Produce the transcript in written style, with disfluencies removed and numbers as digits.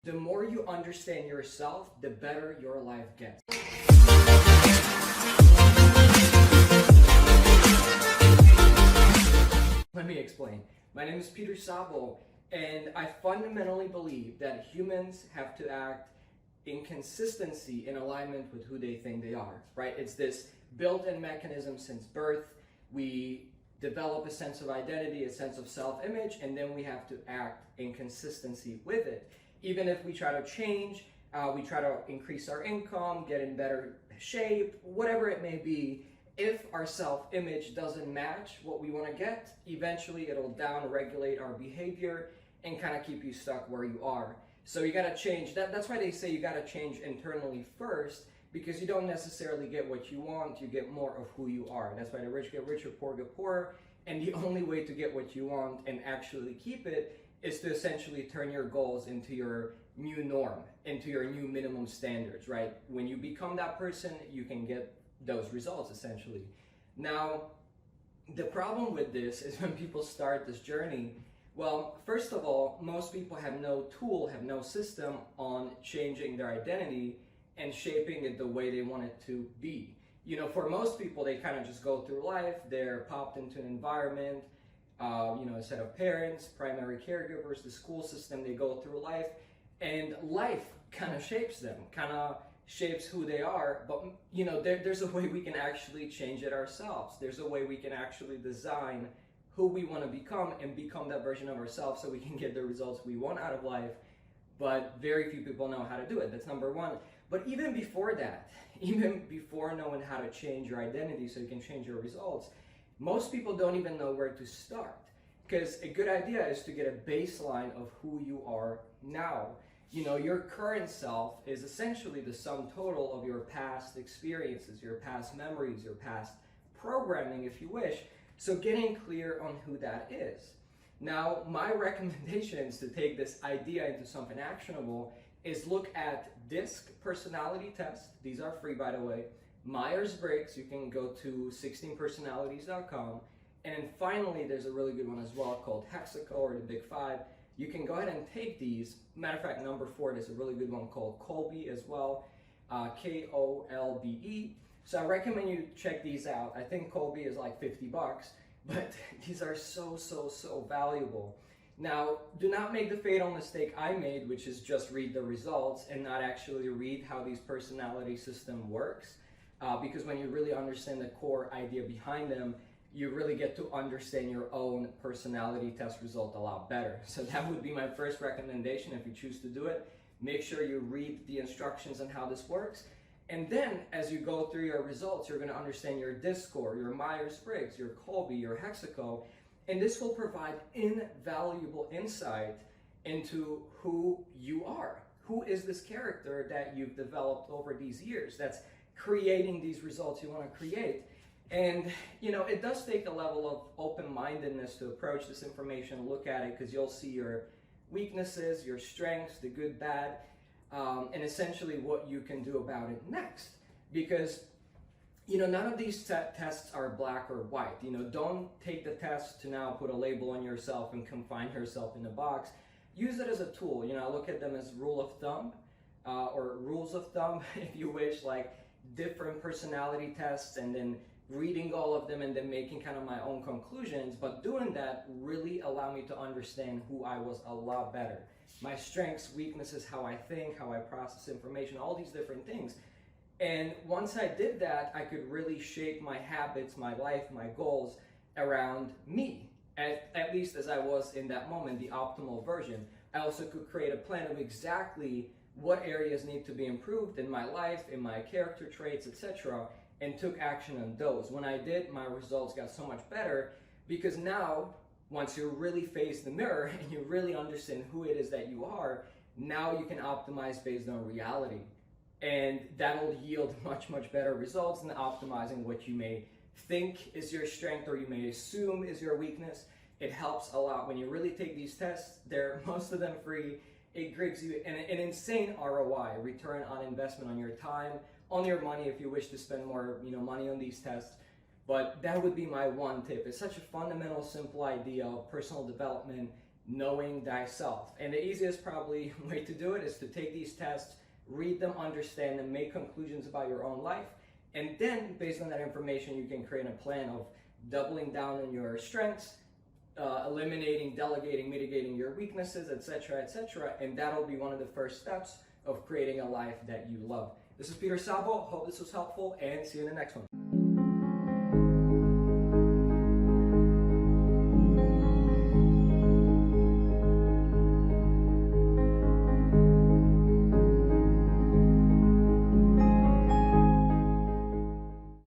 The more you understand yourself, the better your life gets. Let me explain. My name is Szabo, and I fundamentally believe that humans have to act in consistency, in alignment with who they think they are, right? It's this built-in mechanism since birth. We develop a sense of identity, a sense of self-image, and then we have to act in consistency with it. Even if we try to change, we try to increase our income, get in better shape, whatever it may be, if our self-image doesn't match what we want to get, eventually it'll down-regulate our behavior and kind of keep you stuck where you are. So you got to change. That's why they say you got to change internally first, because you don't necessarily get what you want, you get more of who you are. That's why the rich get richer, poor get poorer, and the only way to get what you want and actually keep it is to essentially turn your goals into your new norm, into your new minimum standards, right? When you become that person, you can get those results essentially. Now, the problem with this is when people start this journey, well, first of all, most people have no tool, have no system on changing their identity and shaping it the way they want it to be. You know, for most people, they kind of just go through life, they're popped into an environment, a set of parents, primary caregivers, the school system, they go through life, and life kind of shapes them, kind of shapes who they are. But, there's a way we can actually change it ourselves. There's a way we can actually design who we want to become and become that version of ourselves so we can get the results we want out of life. But very few people know how to do it. That's number one. But even before that, even before knowing how to change your identity so you can change your results, most people don't even know where to start. Because a good idea is to get a baseline of who you are now. Your current self is essentially the sum total of your past experiences, your past memories, your past programming, if you wish. So getting clear on who that is. Now, my recommendations to take this idea into something actionable is look at DISC personality tests. These are free, by the way. Myers-Briggs, you can go to 16personalities.com. And then finally, there's a really good one as well called Hexaco, or the Big Five. You can go ahead and take these. Matter of fact, number 4, there's a really good one called Kolbe as well, Kolbe. So I recommend you check these out. I think Kolbe is like $50, but these are so valuable. Now, do not make the fatal mistake I made, which is just read the results and not actually read how these personality system works. Because when you really understand the core idea behind them, you really get to understand your own personality test result a lot better. So that would be my first recommendation if you choose to do it. Make sure you read the instructions on how this works. And then as you go through your results, you're going to understand your DISC score, your Myers-Briggs, your Kolbe, your Hexaco, and this will provide invaluable insight into who you are. Who is this character that you've developed over these years that's creating these results you want to create? And, it does take a level of open-mindedness to approach this information, look at it, because you'll see your weaknesses, your strengths, the good, bad, and essentially what you can do about it next. Because, none of these tests are black or white. Don't take the test to now put a label on yourself and confine yourself in a box. Use it as a tool. I look at them as rule of thumb, or rules of thumb, if you wish, like different personality tests, and then reading all of them and then making kind of my own conclusions. But doing that really allowed me to understand who I was a lot better. My strengths, weaknesses, how I think, how I process information, all these different things. And once I did that, I could really shape my habits, my life, my goals around me, at least as I was in that moment, the optimal version. I also could create a plan of exactly what areas need to be improved in my life, in my character traits, etc., and took action on those. When I did, my results got so much better, because now, once you really face the mirror and you really understand who it is that you are, now you can optimize based on reality. And that'll yield much better results than optimizing what you may think is your strength or you may assume is your weakness. It helps a lot. When you really take these tests, they're most of them free. It gives you an insane ROI, return on investment on your time, on your money if you wish to spend more money on these tests. But that would be my one tip. It's such a fundamental, simple idea of personal development knowing thyself. And the easiest probably way to do it is to take these tests, read them, understand them, make conclusions about your own life. And then based on that information, you can create a plan of doubling down on your strengths, eliminating, delegating, mitigating your weaknesses, etc., etc. And that'll be one of the first steps of creating a life that you love. This is Peter Szabo. Hope this was helpful, and see you in the next one.